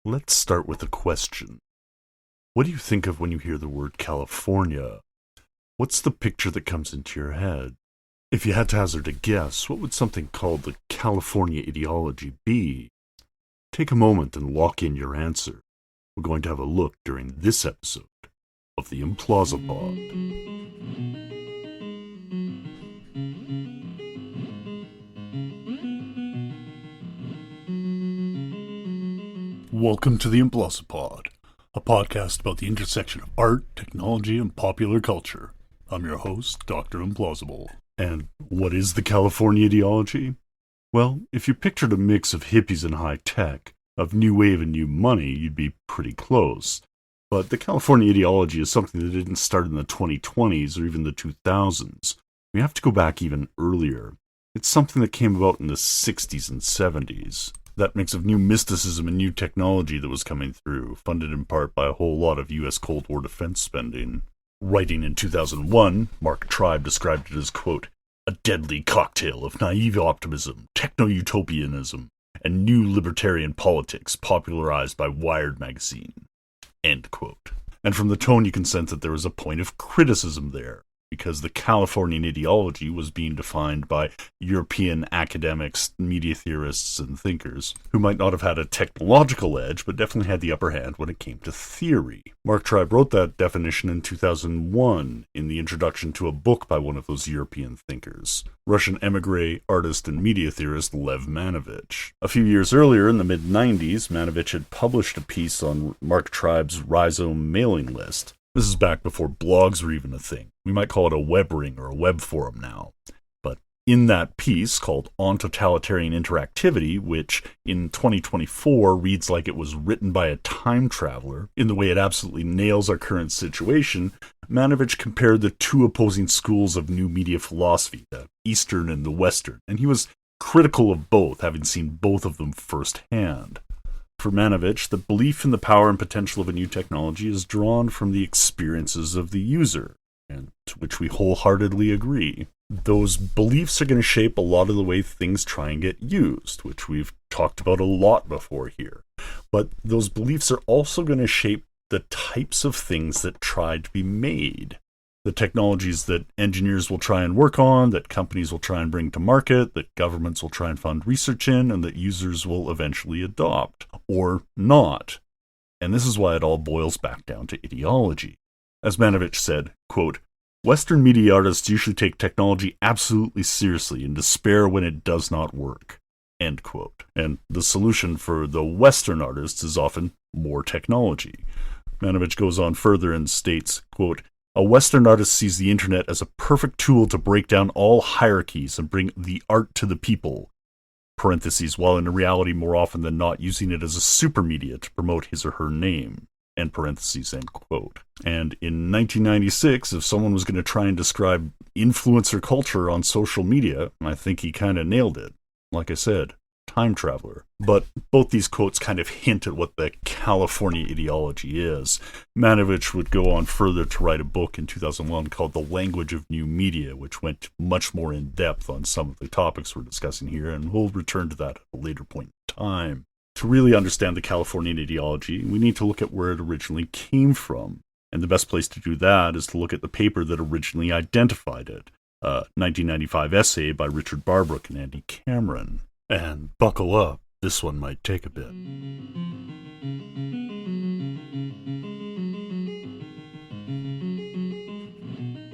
Let's start with a question. What do you think of when you hear the word California? What's the picture that comes into your head? If you had to hazard a guess, what would something called the California ideology be? Take a moment and lock in your answer. We're going to have a look during this episode of the Implausipod. Welcome to the Implausipod, a podcast about the intersection of art, technology, and popular culture. I'm your host, Dr. Implausible. And what is the California ideology? Well, if you pictured a mix of hippies and high tech, of new wave and new money, you'd be pretty close. But the California ideology is something that didn't start in the 2020s or even the 2000s. We have to go back even earlier. It's something that came about in the 60s and 70s. That mix of new mysticism and new technology that was coming through, funded in part by a whole lot of U.S. Cold War defense spending. Writing in 2001, Mark Tribe described it as, quote, a deadly cocktail of naive optimism, techno-utopianism, and new libertarian politics popularized by Wired magazine, end quote. And from the tone you can sense that there was a point of criticism there, because the Californian ideology was being defined by European academics, media theorists, and thinkers, who might not have had a technological edge, but definitely had the upper hand when it came to theory. Mark Tribe wrote that definition in 2001 in the introduction to a book by one of those European thinkers, Russian émigré, artist, and media theorist Lev Manovich. A few years earlier, in the mid-90s, Manovich had published a piece on Mark Tribe's Rhizome mailing list. This is back before blogs were even a thing. We might call it a web ring or a web forum now. But in that piece called On Totalitarian Interactivity, which in 2024 reads like it was written by a time traveler, in the way it absolutely nails our current situation, Manovich compared the two opposing schools of new media philosophy, the Eastern and the Western, and he was critical of both, having seen both of them firsthand. For Manovich, the belief in the power and potential of a new technology is drawn from the experiences of the user, and to which we wholeheartedly agree. Those beliefs are going to shape a lot of the way things try and get used, which we've talked about a lot before here. But those beliefs are also going to shape the types of things that try to be made. The technologies that engineers will try and work on, that companies will try and bring to market, that governments will try and fund research in, and that users will eventually adopt, or not. And this is why it all boils back down to ideology. As Manovich said, quote, Western media artists usually take technology absolutely seriously and despair when it does not work, end quote. And the solution for the Western artists is often more technology. Manovich goes on further and states, quote, a Western artist sees the internet as a perfect tool to break down all hierarchies and bring the art to the people, parentheses, while in reality more often than not using it as a super media to promote his or her name, end parentheses, end quote. And in 1996, if someone was going to try and describe influencer culture on social media, I think he kind of nailed it. Like I said, time traveler. But both these quotes kind of hint at what the California ideology is. Manovich would go on further to write a book in 2001 called The Language of New Media, which went much more in depth on some of the topics we're discussing here, and we'll return to that at a later point in time. To really understand the Californian ideology, we need to look at where it originally came from. And the best place to do that is to look at the paper that originally identified it, a 1995 essay by Richard Barbrook and Andy Cameron. And buckle up, this one might take a bit.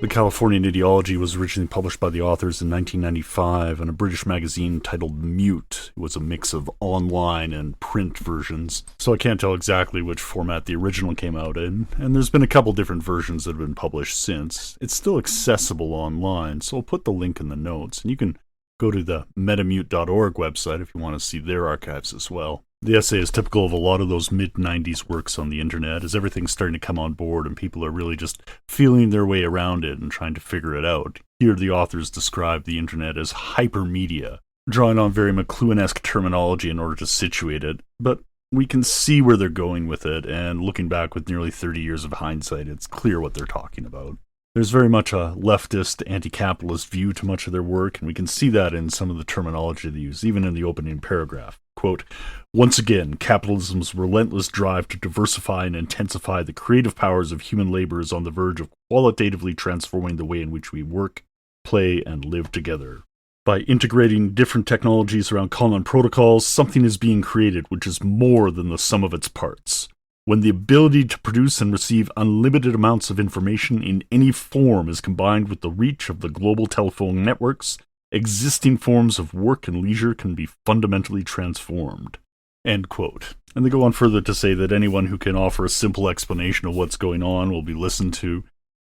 The Californian ideology was originally published by the authors in 1995 in a British magazine titled Mute. It was a mix of online and print versions, so I can't tell exactly which format the original came out in, and there's been a couple different versions that have been published since. It's still accessible online, so I'll put the link in the notes, and you can go to the metamute.org website if you want to see their archives as well. The essay is typical of a lot of those mid-90s works on the internet, as everything's starting to come on board and people are really just feeling their way around it and trying to figure it out. Here the authors describe the internet as hypermedia, drawing on very McLuhan-esque terminology in order to situate it, but we can see where they're going with it, and looking back with nearly 30 years of hindsight, it's clear what they're talking about. There's very much a leftist, anti-capitalist view to much of their work, and we can see that in some of the terminology they use, even in the opening paragraph. Quote, "Once again, capitalism's relentless drive to diversify and intensify the creative powers of human labor is on the verge of qualitatively transforming the way in which we work, play, and live together. By integrating different technologies around common protocols, something is being created which is more than the sum of its parts. When the ability to produce and receive unlimited amounts of information in any form is combined with the reach of the global telephone networks, existing forms of work and leisure can be fundamentally transformed." End quote. And they go on further to say that anyone who can offer a simple explanation of what's going on will be listened to.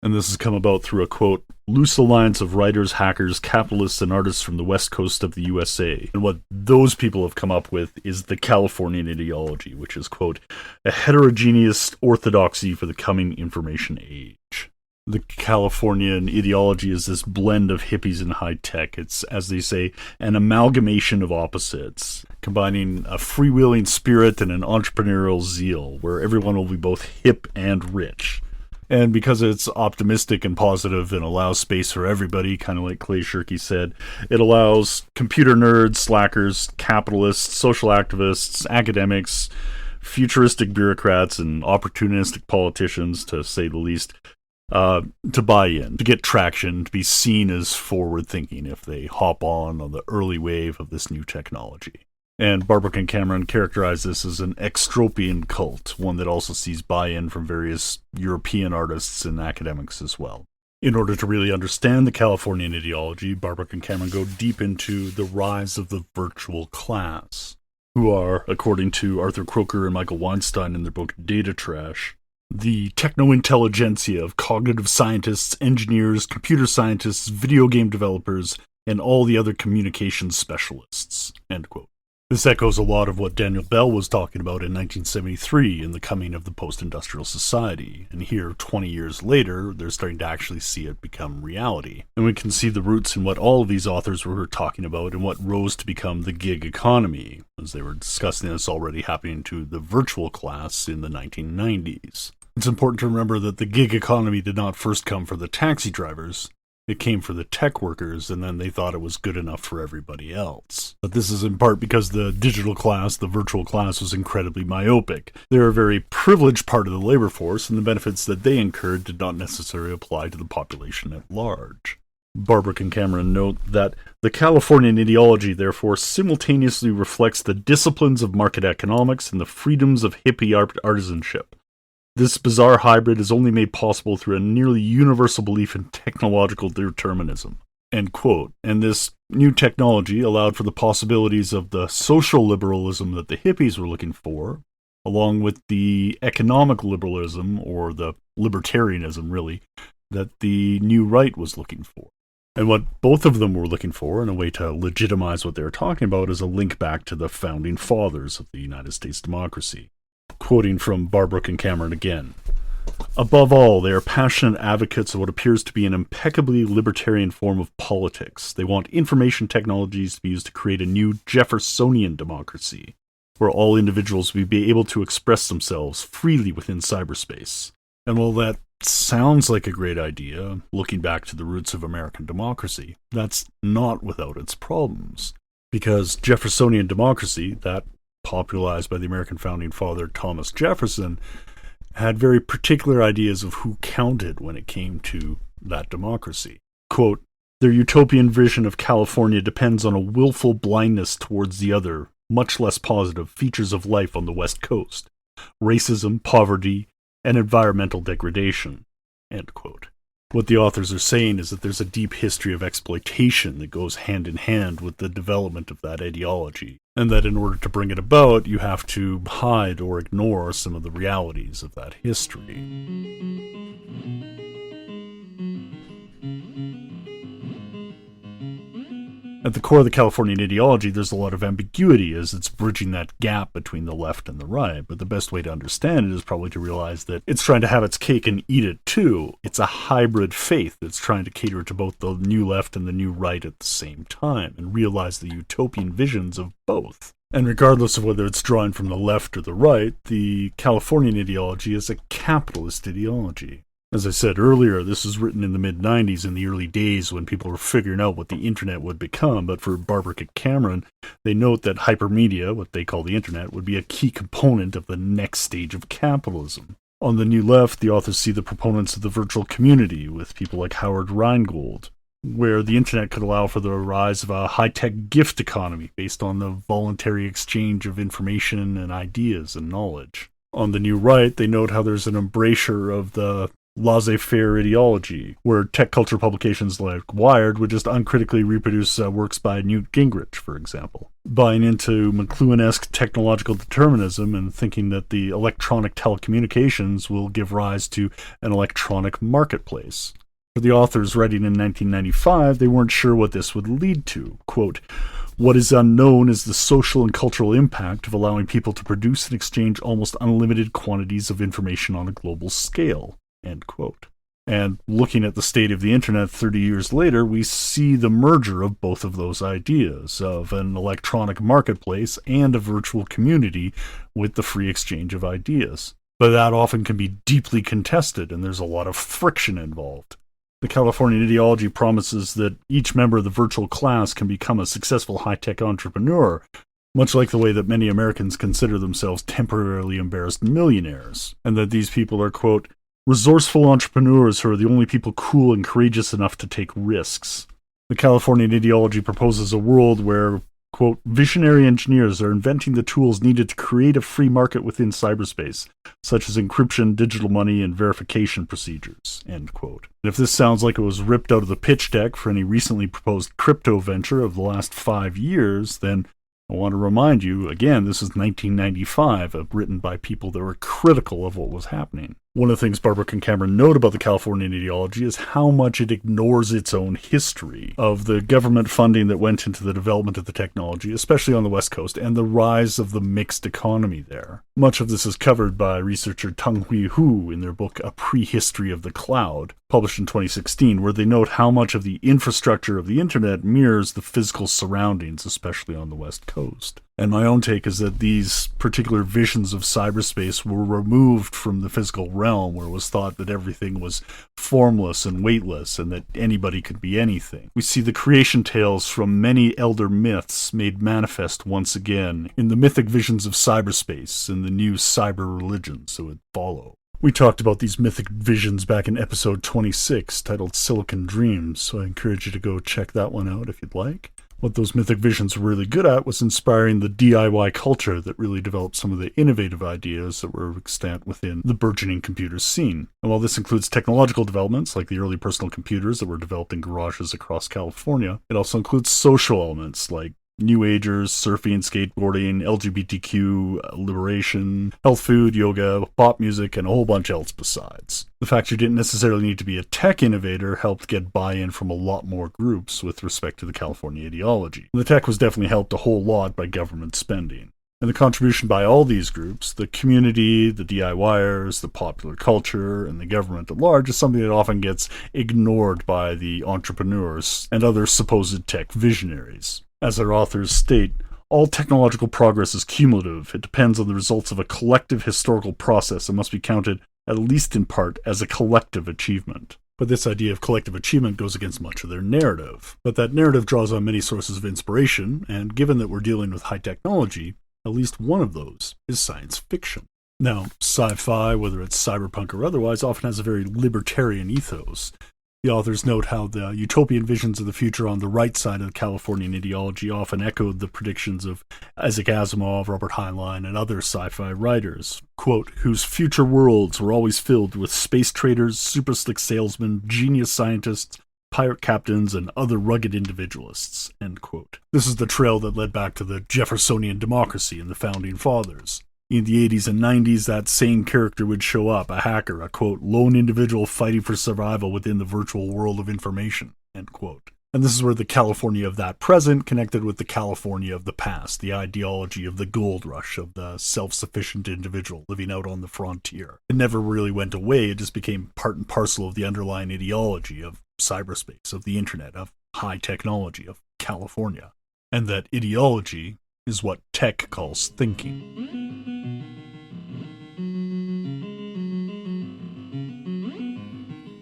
And this has come about through a, quote, "loose alliance of writers, hackers, capitalists, and artists from the west coast of the USA. And what those people have come up with is the Californian ideology, which is, quote, "a heterogeneous orthodoxy for the coming information age." The Californian ideology is this blend of hippies and high tech. It's, as they say, an amalgamation of opposites, combining a freewheeling spirit and an entrepreneurial zeal, where everyone will be both hip and rich. And because it's optimistic and positive and allows space for everybody, kind of like Clay Shirky said, it allows computer nerds, slackers, capitalists, social activists, academics, futuristic bureaucrats, and opportunistic politicians, to say the least, to buy in, to get traction, to be seen as forward-thinking if they hop on the early wave of this new technology. And Barbrook and Cameron characterize this as an extropian cult, one that also sees buy-in from various European artists and academics as well. In order to really understand the Californian ideology, Barbrook and Cameron go deep into the rise of the virtual class, who are, according to Arthur Croker and Michael Weinstein in their book Data Trash, the techno-intelligentsia of cognitive scientists, engineers, computer scientists, video game developers, and all the other communications specialists. End quote. This echoes a lot of what Daniel Bell was talking about in 1973 in the coming of the post-industrial society. And here, 20 years later, they're starting to actually see it become reality. And we can see the roots in what all of these authors were talking about and what rose to become the gig economy, as they were discussing this already happening to the virtual class in the 1990s. It's important to remember that the gig economy did not first come for the taxi drivers. It came for the tech workers, and then they thought it was good enough for everybody else. But this is in part because the digital class, the virtual class, was incredibly myopic. They're a very privileged part of the labor force, and the benefits that they incurred did not necessarily apply to the population at large. Barbrook and Cameron note that the Californian ideology, therefore, simultaneously reflects the disciplines of market economics and the freedoms of hippie artisanship. This bizarre hybrid is only made possible through a nearly universal belief in technological determinism. End quote. And this new technology allowed for the possibilities of the social liberalism that the hippies were looking for, along with the economic liberalism, or the libertarianism, really, that the new right was looking for. And what both of them were looking for, in a way to legitimize what they were talking about, is a link back to the founding fathers of the United States democracy. Quoting from Barbrook and Cameron again, "Above all, they are passionate advocates of what appears to be an impeccably libertarian form of politics. They want information technologies to be used to create a new Jeffersonian democracy, where all individuals will be able to express themselves freely within cyberspace." And while that sounds like a great idea, looking back to the roots of American democracy, that's not without its problems. Because Jeffersonian democracy, that popularized by the American founding father Thomas Jefferson, had very particular ideas of who counted when it came to that democracy. Quote, "Their utopian vision of California depends on a willful blindness towards the other, much less positive, features of life on the West Coast: racism, poverty, and environmental degradation." End quote. What the authors are saying is that there's a deep history of exploitation that goes hand in hand with the development of that ideology, and that in order to bring it about, you have to hide or ignore some of the realities of that history. At the core of the Californian ideology, there's a lot of ambiguity as it's bridging that gap between the left and the right, but the best way to understand it is probably to realize that it's trying to have its cake and eat it too. It's a hybrid faith that's trying to cater to both the new left and the new right at the same time, and realize the utopian visions of both. And regardless of whether it's drawing from the left or the right, the Californian ideology is a capitalist ideology. As I said earlier, this was written in the mid-90s, in the early days when people were figuring out what the internet would become, but for Barbara Cameron, they note that hypermedia, what they call the internet, would be a key component of the next stage of capitalism. On the New Left, the authors see the proponents of the virtual community, with people like Howard Rheingold, where the internet could allow for the rise of a high-tech gift economy based on the voluntary exchange of information and ideas and knowledge. On the New Right, they note how there's an embrasure of the laissez-faire ideology, where tech culture publications like Wired would just uncritically reproduce works by Newt Gingrich, for example. Buying into McLuhan-esque technological determinism and thinking that the electronic telecommunications will give rise to an electronic marketplace. For the authors writing in 1995, they weren't sure what this would lead to. Quote, "What is unknown is the social and cultural impact of allowing people to produce and exchange almost unlimited quantities of information on a global scale." End quote. And looking at the state of the internet 30 years later, we see the merger of both of those ideas, of an electronic marketplace and a virtual community with the free exchange of ideas. But that often can be deeply contested, and there's a lot of friction involved. The Californian ideology promises that each member of the virtual class can become a successful high-tech entrepreneur, much like the way that many Americans consider themselves temporarily embarrassed millionaires, and that these people are, quote, "resourceful entrepreneurs who are the only people cool and courageous enough to take risks." The Californian ideology proposes a world where, quote, "visionary engineers are inventing the tools needed to create a free market within cyberspace, such as encryption, digital money, and verification procedures," end quote. And if this sounds like it was ripped out of the pitch deck for any recently proposed crypto venture of the last 5 years, then I want to remind you, again, this is 1995, written by people that were critical of what was happening. One of the things Barbara and Cameron note about the Californian ideology is how much it ignores its own history of the government funding that went into the development of the technology, especially on the West Coast, and the rise of the mixed economy there. Much of this is covered by researcher Tung-Hui Hu in their book A Prehistory of the Cloud, published in 2016, where they note how much of the infrastructure of the internet mirrors the physical surroundings, especially on the West Coast. And my own take is that these particular visions of cyberspace were removed from the physical realm, where it was thought that everything was formless and weightless and that anybody could be anything. We see the creation tales from many elder myths made manifest once again in the mythic visions of cyberspace and the new cyber religions that would follow. We talked about these mythic visions back in episode 26, titled Silicon Dreams, so I encourage you to go check that one out if you'd like. What those mythic visions were really good at was inspiring the DIY culture that really developed some of the innovative ideas that were extant within the burgeoning computer scene. And while this includes technological developments like the early personal computers that were developed in garages across California, it also includes social elements like New Agers, surfing, skateboarding, LGBTQ, liberation, health food, yoga, pop music, and a whole bunch else besides. The fact you didn't necessarily need to be a tech innovator helped get buy-in from a lot more groups with respect to the California ideology. And the tech was definitely helped a whole lot by government spending. And the contribution by all these groups, the community, the DIYers, the popular culture, and the government at large, is something that often gets ignored by the entrepreneurs and other supposed tech visionaries. As our authors state, all technological progress is cumulative. It depends on the results of a collective historical process and must be counted, at least in part, as a collective achievement. But this idea of collective achievement goes against much of their narrative. But that narrative draws on many sources of inspiration, and given that we're dealing with high technology, at least one of those is science fiction. Now, sci-fi, whether it's cyberpunk or otherwise, often has a very libertarian ethos. The authors note how the utopian visions of the future on the right side of the Californian ideology often echoed the predictions of Isaac Asimov, Robert Heinlein, and other sci-fi writers, quote, "whose future worlds were always filled with space traders, super slick salesmen, genius scientists, pirate captains, and other rugged individualists," end quote. This is the trail that led back to the Jeffersonian democracy and the Founding Fathers. In the 80s and 90s, that same character would show up, a hacker, a, quote, "lone individual fighting for survival within the virtual world of information," end quote. And this is where the California of that present connected with the California of the past, the ideology of the gold rush, of the self-sufficient individual living out on the frontier. It never really went away, it just became part and parcel of the underlying ideology of cyberspace, of the internet, of high technology, of California. And that ideology is what tech calls thinking.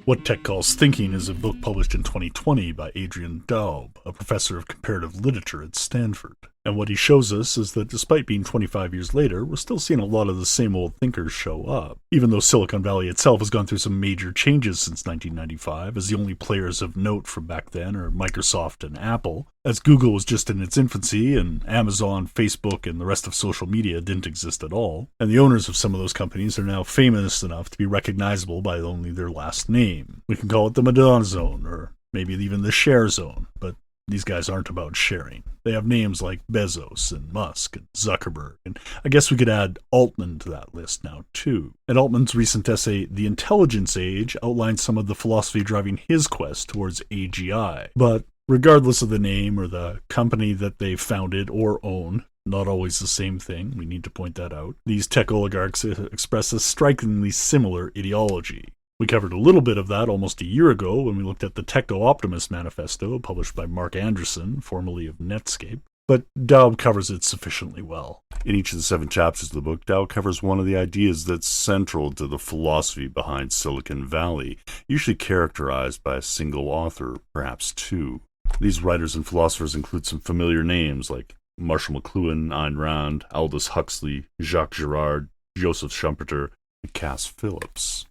What Tech Calls Thinking is a book published in 2020 by Adrian Daub, a professor of comparative literature at Stanford. And what he shows us is that despite being 25 years later, we're still seeing a lot of the same old thinkers show up. Even though Silicon Valley itself has gone through some major changes since 1995, as the only players of note from back then are Microsoft and Apple, as Google was just in its infancy, and Amazon, Facebook, and the rest of social media didn't exist at all, and the owners of some of those companies are now famous enough to be recognizable by only their last name. We can call it the Madonna Zone, or maybe even the Share Zone, but these guys aren't about sharing. They have names like Bezos and Musk and Zuckerberg, and I guess we could add Altman to that list now too. And Altman's recent essay, The Intelligence Age, outlines some of the philosophy driving his quest towards AGI. But regardless of the name or the company that they founded or own, not always the same thing, we need to point that out, these tech oligarchs express a strikingly similar ideology. We covered a little bit of that almost a year ago when we looked at the Techno-Optimist Manifesto, published by Mark Anderson, formerly of Netscape, but Daub covers it sufficiently well. In each of the 7 chapters of the book, Daub covers one of the ideas that's central to the philosophy behind Silicon Valley, usually characterized by a single author, perhaps 2. These writers and philosophers include some familiar names like Marshall McLuhan, Ayn Rand, Aldous Huxley, Jacques Girard, Joseph Schumpeter, and Cass Phillips.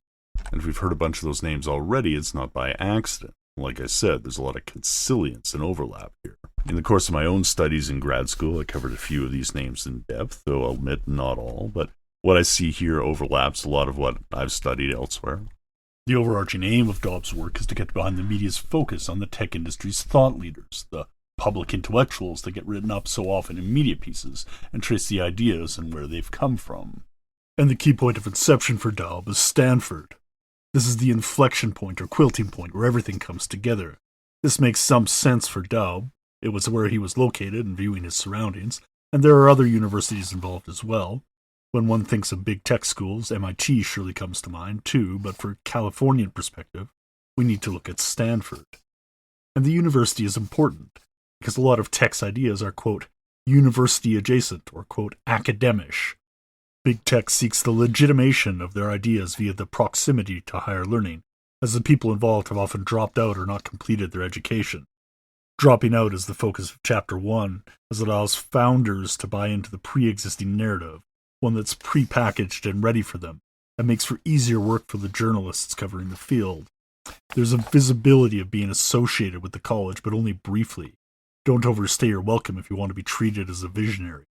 And if we've heard a bunch of those names already, it's not by accident. Like I said, there's a lot of consilience and overlap here. In the course of my own studies in grad school, I covered a few of these names in depth, though I'll admit not all, but what I see here overlaps a lot of what I've studied elsewhere. The overarching aim of Daub's work is to get behind the media's focus on the tech industry's thought leaders, the public intellectuals that get written up so often in media pieces, and trace the ideas and where they've come from. And the key point of inception for Daub is Stanford. This is the inflection point or quilting point where everything comes together. This makes some sense for Daub. It was where he was located and viewing his surroundings, and there are other universities involved as well. When one thinks of big tech schools, MIT surely comes to mind too, but for Californian perspective, we need to look at Stanford. And the university is important, because a lot of tech's ideas are, quote, university adjacent, or, quote, academish. Big tech seeks the legitimation of their ideas via the proximity to higher learning, as the people involved have often dropped out or not completed their education. Dropping out is the focus of Chapter 1, as it allows founders to buy into the pre-existing narrative, one that's pre-packaged and ready for them, and makes for easier work for the journalists covering the field. There's a visibility of being associated with the college, but only briefly. Don't overstay your welcome if you want to be treated as a visionary.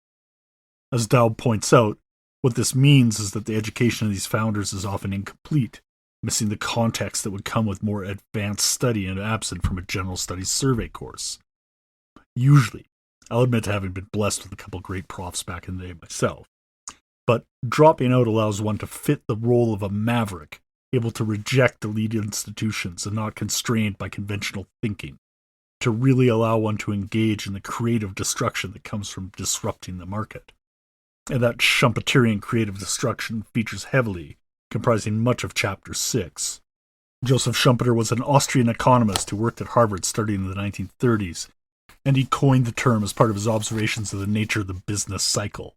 As Daub points out, what this means is that the education of these founders is often incomplete, missing the context that would come with more advanced study and absent from a general studies survey course. Usually, I'll admit to having been blessed with a couple great profs back in the day myself, but dropping out allows one to fit the role of a maverick, able to reject elite institutions and not constrained by conventional thinking, to really allow one to engage in the creative destruction that comes from disrupting the market. And that Schumpeterian creative destruction features heavily, comprising much of Chapter 6. Joseph Schumpeter was an Austrian economist who worked at Harvard starting in the 1930s, and he coined the term as part of his observations of the nature of the business cycle.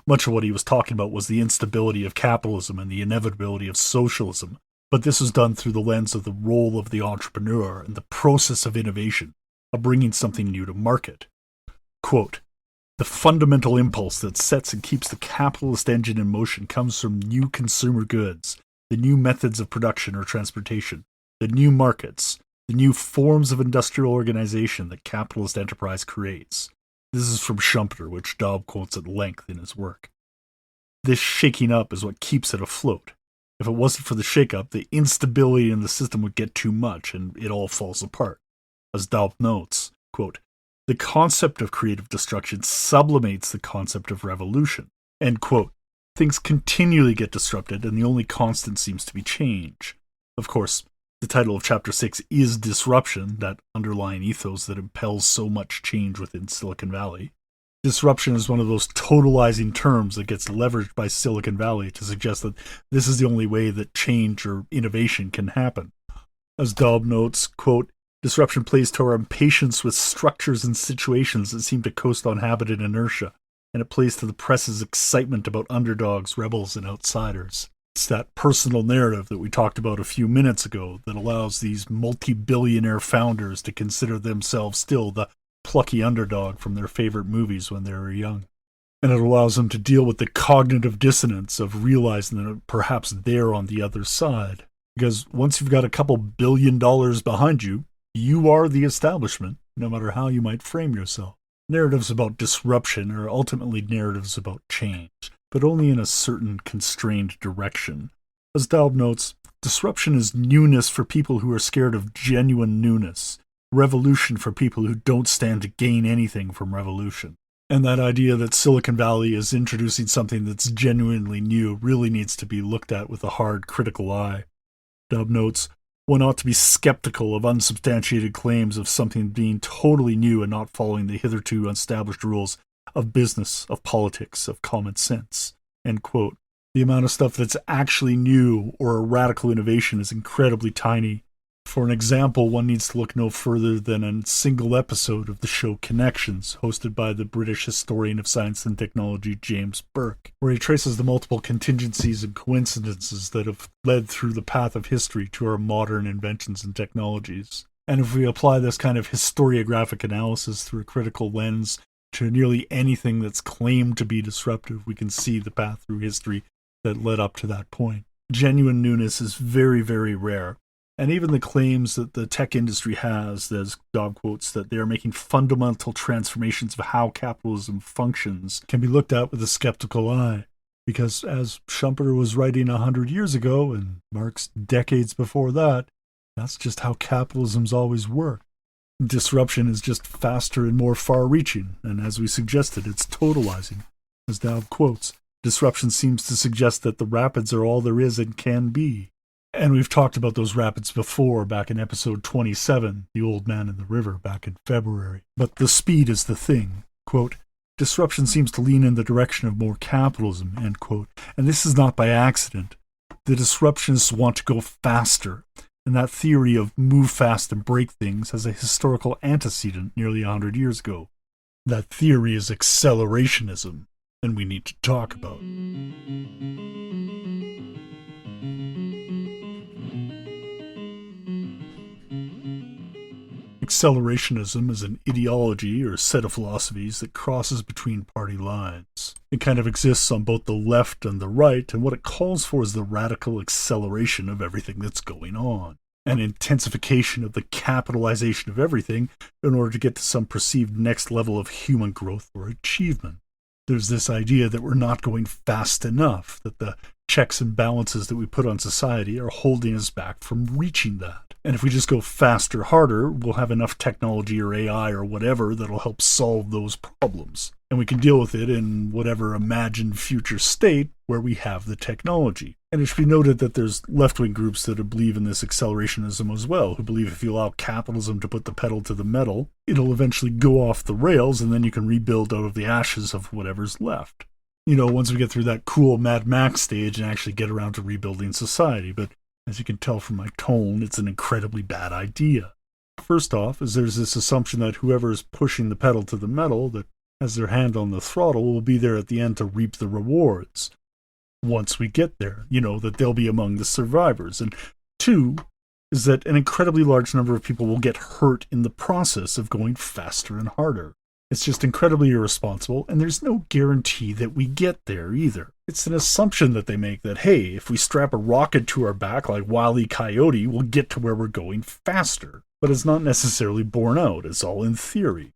Much of what he was talking about was the instability of capitalism and the inevitability of socialism, but this was done through the lens of the role of the entrepreneur and the process of innovation, of bringing something new to market. Quote, the fundamental impulse that sets and keeps the capitalist engine in motion comes from new consumer goods, the new methods of production or transportation, the new markets, the new forms of industrial organization that capitalist enterprise creates. This is from Schumpeter, which Daub quotes at length in his work. This shaking up is what keeps it afloat. If it wasn't for the shake-up, the instability in the system would get too much and it all falls apart. As Daub notes, quote, the concept of creative destruction sublimates the concept of revolution. End quote. Things continually get disrupted, and the only constant seems to be change. Of course, the title of Chapter 6 is Disruption, that underlying ethos that impels so much change within Silicon Valley. Disruption is one of those totalizing terms that gets leveraged by Silicon Valley to suggest that this is the only way that change or innovation can happen. As Daub notes, quote, disruption plays to our impatience with structures and situations that seem to coast on habit and inertia, and it plays to the press's excitement about underdogs, rebels, and outsiders. It's that personal narrative that we talked about a few minutes ago that allows these multi-billionaire founders to consider themselves still the plucky underdog from their favorite movies when they were young. And it allows them to deal with the cognitive dissonance of realizing that perhaps they're on the other side. Because once you've got a couple $1 billion behind you, you are the establishment, no matter how you might frame yourself. Narratives about disruption are ultimately narratives about change, but only in a certain constrained direction. As Daub notes, disruption is newness for people who are scared of genuine newness, revolution for people who don't stand to gain anything from revolution. And that idea that Silicon Valley is introducing something that's genuinely new really needs to be looked at with a hard, critical eye. Daub notes, one ought to be skeptical of unsubstantiated claims of something being totally new and not following the hitherto established rules of business, of politics, of common sense. End quote. The amount of stuff that's actually new or a radical innovation is incredibly tiny. For an example, one needs to look no further than a single episode of the show Connections, hosted by the British historian of science and technology James Burke, where he traces the multiple contingencies and coincidences that have led through the path of history to our modern inventions and technologies. And if we apply this kind of historiographic analysis through a critical lens to nearly anything that's claimed to be disruptive, we can see the path through history that led up to that point. Genuine newness is very, very rare. And even the claims that the tech industry has, as Daub quotes, that they are making fundamental transformations of how capitalism functions, can be looked at with a skeptical eye. Because as Schumpeter was writing 100 years ago, and Marx decades before that, that's just how capitalism's always worked. Disruption is just faster and more far-reaching, and as we suggested, it's totalizing. As Daub quotes, disruption seems to suggest that the rapids are all there is and can be. And we've talked about those rapids before, back in episode 27, The Old Man in the River, back in February. But the speed is the thing. Quote, disruption seems to lean in the direction of more capitalism, end quote. And this is not by accident. The disruptionists want to go faster. And that theory of move fast and break things has a historical antecedent nearly 100 years ago. That theory is accelerationism, and we need to talk about it. Accelerationism is an ideology or set of philosophies that crosses between party lines. It kind of exists on both the left and the right, and what it calls for is the radical acceleration of everything that's going on, an intensification of the capitalization of everything in order to get to some perceived next level of human growth or achievement. There's this idea that we're not going fast enough, that the checks and balances that we put on society are holding us back from reaching that. And if we just go faster, harder, we'll have enough technology or AI or whatever that'll help solve those problems. And we can deal with it in whatever imagined future state where we have the technology. And it should be noted that there's left-wing groups that believe in this accelerationism as well, who believe if you allow capitalism to put the pedal to the metal, it'll eventually go off the rails and then you can rebuild out of the ashes of whatever's left. You know, once we get through that cool Mad Max stage and actually get around to rebuilding society. But as you can tell from my tone, it's an incredibly bad idea. First off, is there's this assumption that whoever is pushing the pedal to the metal, that has their hand on the throttle, will be there at the end to reap the rewards. Once we get there, that they'll be among the survivors. And two, is that an incredibly large number of people will get hurt in the process of going faster and harder. It's just incredibly irresponsible, and there's no guarantee that we get there either. It's an assumption that they make that, hey, if we strap a rocket to our back like Wile E. Coyote, we'll get to where we're going faster. But it's not necessarily borne out. It's all in theory.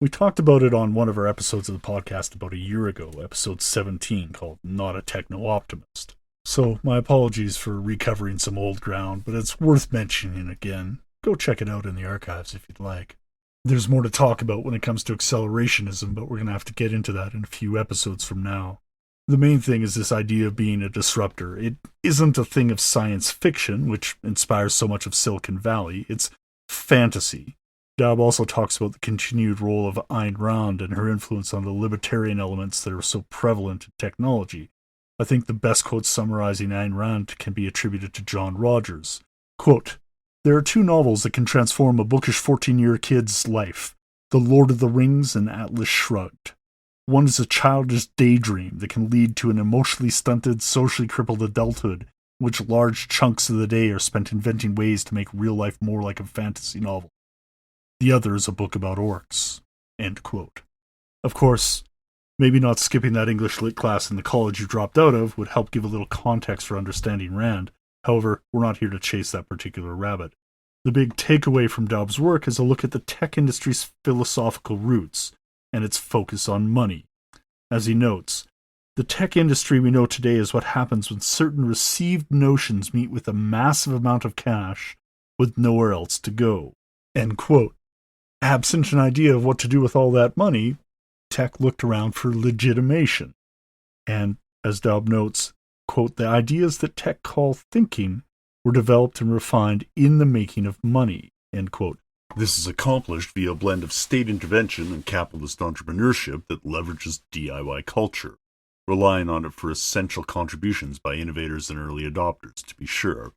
We talked about it on one of our episodes of the podcast about a year ago, episode 17, called Not a Techno-Optimist. So my apologies for recovering some old ground, but it's worth mentioning again. Go check it out in the archives if you'd like. There's more to talk about when it comes to accelerationism, but we're going to have to get into that in a few episodes from now. The main thing is this idea of being a disruptor. It isn't a thing of science fiction, which inspires so much of Silicon Valley. It's fantasy. Daub also talks about the continued role of Ayn Rand and her influence on the libertarian elements that are so prevalent in technology. I think the best quote summarizing Ayn Rand can be attributed to John Rogers. Quote, there are two novels that can transform a bookish 14-year kid's life, The Lord of the Rings and Atlas Shrugged. One is a childish daydream that can lead to an emotionally stunted, socially crippled adulthood, in which large chunks of the day are spent inventing ways to make real life more like a fantasy novel. The other is a book about orcs." End quote. Of course, maybe not skipping that English lit class in the college you dropped out of would help give a little context for understanding Rand. However, we're not here to chase that particular rabbit. The big takeaway from Daub's work is a look at the tech industry's philosophical roots and its focus on money. As he notes, the tech industry we know today is what happens when certain received notions meet with a massive amount of cash with nowhere else to go. End quote. Absent an idea of what to do with all that money, tech looked around for legitimation. And, as Daub notes, quote, "The ideas that tech call thinking were developed and refined in the making of money." End quote. This is accomplished via a blend of state intervention and capitalist entrepreneurship that leverages DIY culture, relying on it for essential contributions by innovators and early adopters, to be sure.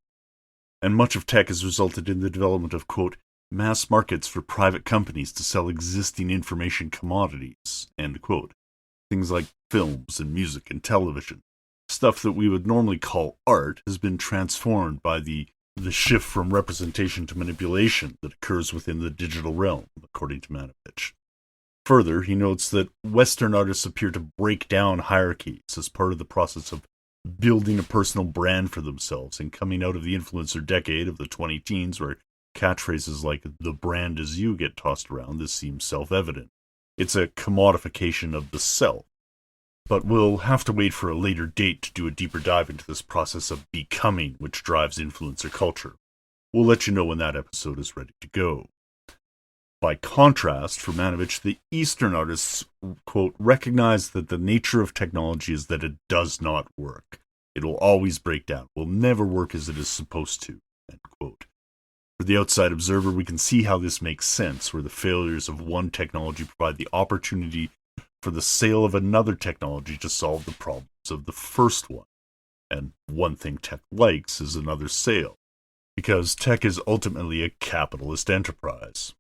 And much of tech has resulted in the development of, quote, "mass markets for private companies to sell existing information commodities," end quote. Things like films and music and television. Stuff that we would normally call art has been transformed by the shift from representation to manipulation that occurs within the digital realm, according to Manovich. Further, he notes that Western artists appear to break down hierarchies as part of the process of building a personal brand for themselves, and coming out of the influencer decade of the 2010s, where catchphrases like "the brand is you" get tossed around, this seems self-evident. It's a commodification of the self. But we'll have to wait for a later date to do a deeper dive into this process of becoming which drives influencer culture. We'll let you know when that episode is ready to go. By contrast, for Manovich, the Eastern artists, quote, "recognize that the nature of technology is that it does not work. It will always break down, will never work as it is supposed to," end quote. For the outside observer, we can see how this makes sense, where the failures of one technology provide the opportunity for the sale of another technology to solve the problems of the first one. And one thing tech likes is another sale, because tech is ultimately a capitalist enterprise.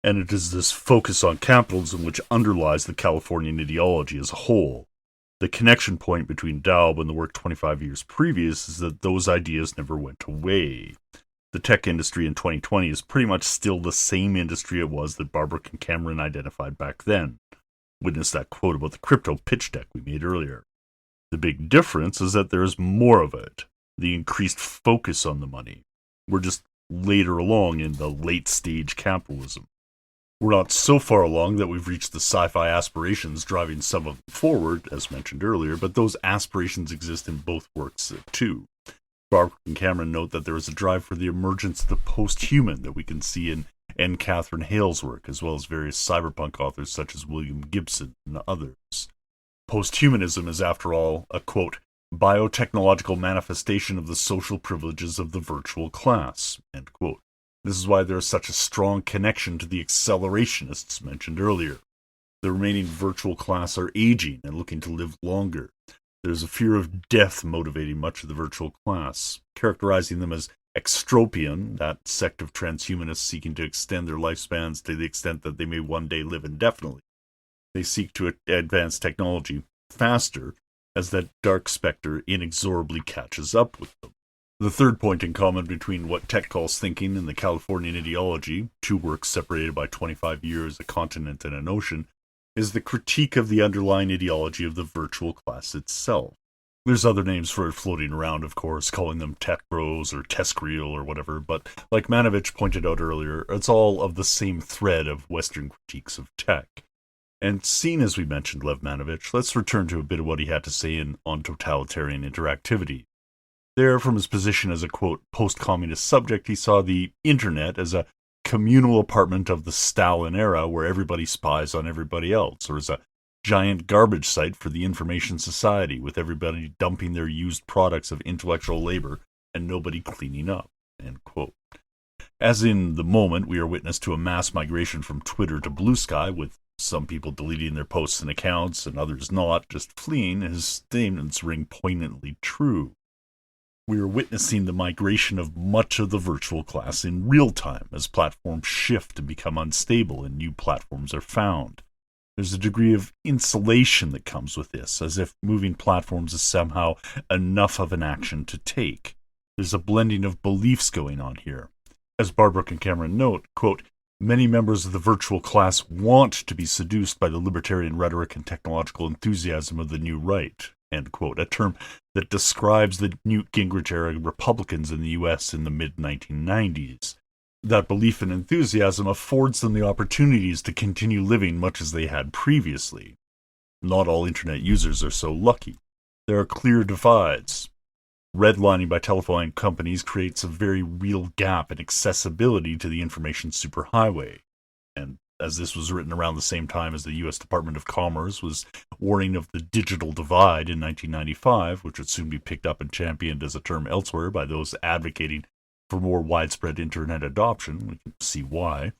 And it is this focus on capitalism which underlies the Californian ideology as a whole. The connection point between Daub and the work 25 years previous is that those ideas never went away. The tech industry in 2020 is pretty much still the same industry it was that Barbara and Cameron identified back then. Witness that quote about the crypto pitch deck we made earlier. The big difference is that there is more of it, the increased focus on the money. We're just later along in the late stage capitalism. We're not so far along that we've reached the sci-fi aspirations driving some of them forward, as mentioned earlier, but those aspirations exist in both works too. Barbara and Cameron note that there is a drive for the emergence of the post-human that we can see in N. Catherine Hale's work, as well as various cyberpunk authors such as William Gibson and others. Posthumanism is, after all, a, quote, "biotechnological manifestation of the social privileges of the virtual class," end quote. This is why there is such a strong connection to the accelerationists mentioned earlier. The remaining virtual class are aging and looking to live longer. There's a fear of death motivating much of the virtual class, characterizing them as extropian, that sect of transhumanists seeking to extend their lifespans to the extent that they may one day live indefinitely. They seek to advance technology faster as that dark specter inexorably catches up with them. The third point in common between what tech calls thinking and the Californian ideology, two works separated by 25 years, a continent and an ocean, is the critique of the underlying ideology of the virtual class itself. There's other names for it floating around, of course, calling them tech bros or Tescriel or whatever, but like Manovich pointed out earlier, it's all of the same thread of Western critiques of tech. And seeing as we mentioned Lev Manovich, let's return to a bit of what he had to say on totalitarian interactivity. There, from his position as a, quote, post-communist subject, he saw the internet as a communal apartment of the Stalin era where everybody spies on everybody else, or as a giant garbage site for the information society with everybody dumping their used products of intellectual labor and nobody cleaning up, end quote. As in the moment, we are witness to a mass migration from Twitter to Blue Sky, with some people deleting their posts and accounts and others not, just fleeing. His statements ring poignantly true. We are witnessing the migration of much of the virtual class in real time as platforms shift and become unstable and new platforms are found. There's a degree of insulation that comes with this, as if moving platforms is somehow enough of an action to take. There's a blending of beliefs going on here. As Barbrook and Cameron note, quote, many members of the virtual class want to be seduced by the libertarian rhetoric and technological enthusiasm of the new right, end quote, a term that describes the Newt Gingrich-era Republicans in the U.S. in the mid-1990s. That belief and enthusiasm affords them the opportunities to continue living much as they had previously. Not all internet users are so lucky. There are clear divides. Redlining by telephone companies creates a very real gap in accessibility to the information superhighway. And as this was written around the same time as the U.S. Department of Commerce was warning of the digital divide in 1995, which would soon be picked up and championed as a term elsewhere by those advocating for more widespread internet adoption, we can see why.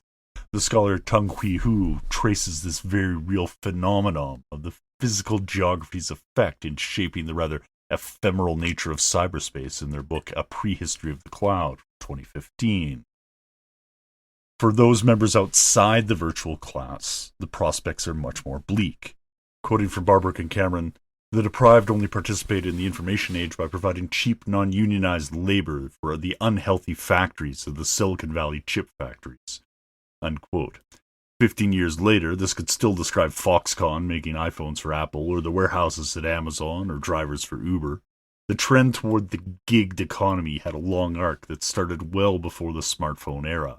The scholar Tung Hui Hu traces this very real phenomenon of the physical geography's effect in shaping the rather ephemeral nature of cyberspace in their book A Prehistory of the Cloud, 2015. For those members outside the virtual class, the prospects are much more bleak. Quoting from Barbrook and Cameron, the deprived only participate in the information age by providing cheap, non-unionized labor for the unhealthy factories of the Silicon Valley chip factories. Unquote. 15 years later, this could still describe Foxconn making iPhones for Apple, or the warehouses at Amazon, or drivers for Uber. The trend toward the gigged economy had a long arc that started well before the smartphone era.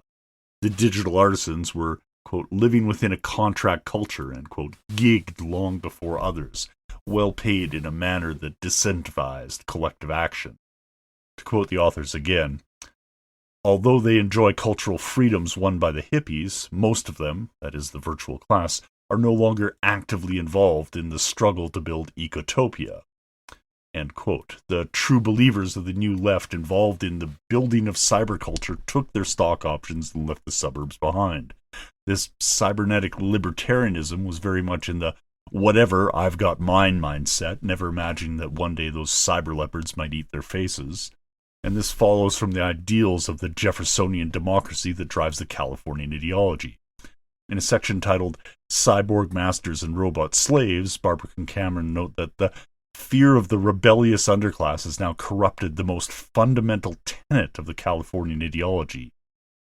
The digital artisans were, quote, living within a contract culture, end quote, gigged long before others, well paid in a manner that disincentivized collective action. To quote the authors again, although they enjoy cultural freedoms won by the hippies, most of them, that is the virtual class, are no longer actively involved in the struggle to build ecotopia. End quote. The true believers of the new left involved in the building of cyberculture took their stock options and left the suburbs behind. This cybernetic libertarianism was very much in the whatever, I've got mine mindset, never imagining that one day those cyber leopards might eat their faces. And this follows from the ideals of the Jeffersonian democracy that drives the Californian ideology. In a section titled Cyborg Masters and Robot Slaves, Barbrook and Cameron note that the fear of the rebellious underclass has now corrupted the most fundamental tenet of the Californian ideology,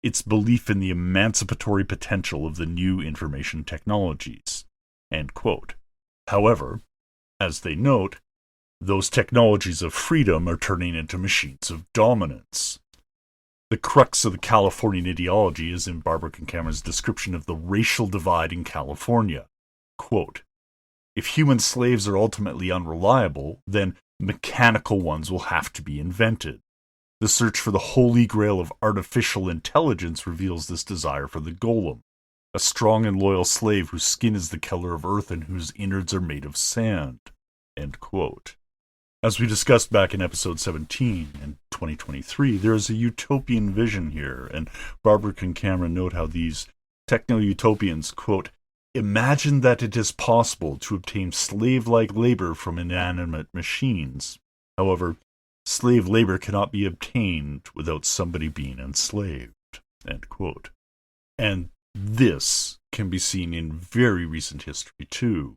its belief in the emancipatory potential of the new information technologies. End quote. However, as they note, those technologies of freedom are turning into machines of dominance. The crux of the Californian ideology is in Barbrook and Cameron's description of the racial divide in California. Quote, if human slaves are ultimately unreliable, then mechanical ones will have to be invented. The search for the holy grail of artificial intelligence reveals this desire for the golem, a strong and loyal slave whose skin is the color of earth and whose innards are made of sand. End quote. As we discussed back in episode 17 in 2023, there is a utopian vision here, and Barbrook and Cameron note how these techno-utopians, quote, imagine that it is possible to obtain slave-like labor from inanimate machines. However, slave labor cannot be obtained without somebody being enslaved. End quote. And this can be seen in very recent history, too.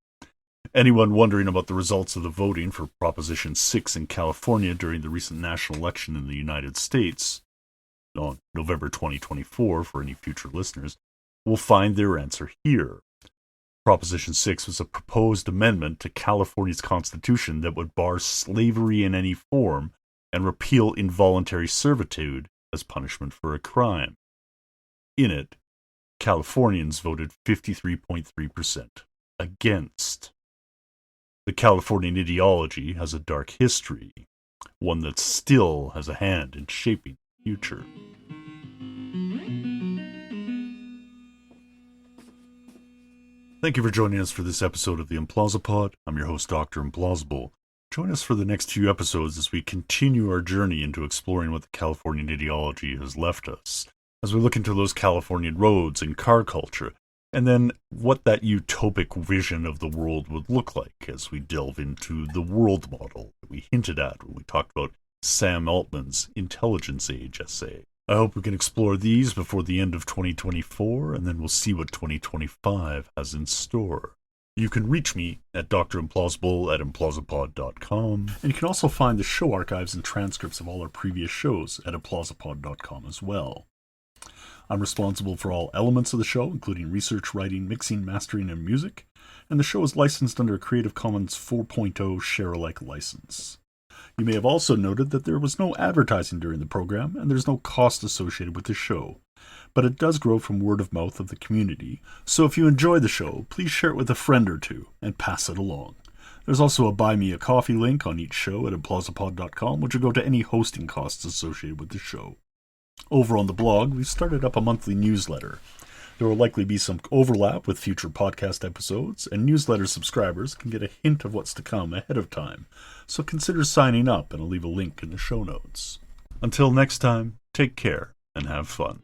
Anyone wondering about the results of the voting for Proposition 6 in California during the recent national election in the United States, on November 2024, for any future listeners, will find their answer here. Proposition 6 was a proposed amendment to California's constitution that would bar slavery in any form and repeal involuntary servitude as punishment for a crime. In it, Californians voted 53.3% against. The Californian ideology has a dark history, one that still has a hand in shaping the future. Thank you for joining us for this episode of the Implausipod. I'm your host, Dr. Implausible. Join us for the next few episodes as we continue our journey into exploring what the Californian ideology has left us, as we look into those Californian roads and car culture, and then what that utopic vision of the world would look like as we delve into the world model that we hinted at when we talked about Sam Altman's Intelligence Age essay. I hope we can explore these before the end of 2024, and then we'll see what 2025 has in store. You can reach me at drimplausible@implausipod.com, and you can also find the show archives and transcripts of all our previous shows at implausipod.com as well. I'm responsible for all elements of the show, including research, writing, mixing, mastering, and music, and the show is licensed under a Creative Commons 4.0 share-alike license. You may have also noted that there was no advertising during the program, and there's no cost associated with the show. But it does grow from word of mouth of the community, so if you enjoy the show, please share it with a friend or two and pass it along. There's also a Buy Me a Coffee link on each show at implausipod.com, which will go to any hosting costs associated with the show. Over on the blog, we've started up a monthly newsletter. There will likely be some overlap with future podcast episodes, and newsletter subscribers can get a hint of what's to come ahead of time, so consider signing up, and I'll leave a link in the show notes. Until next time, take care and have fun.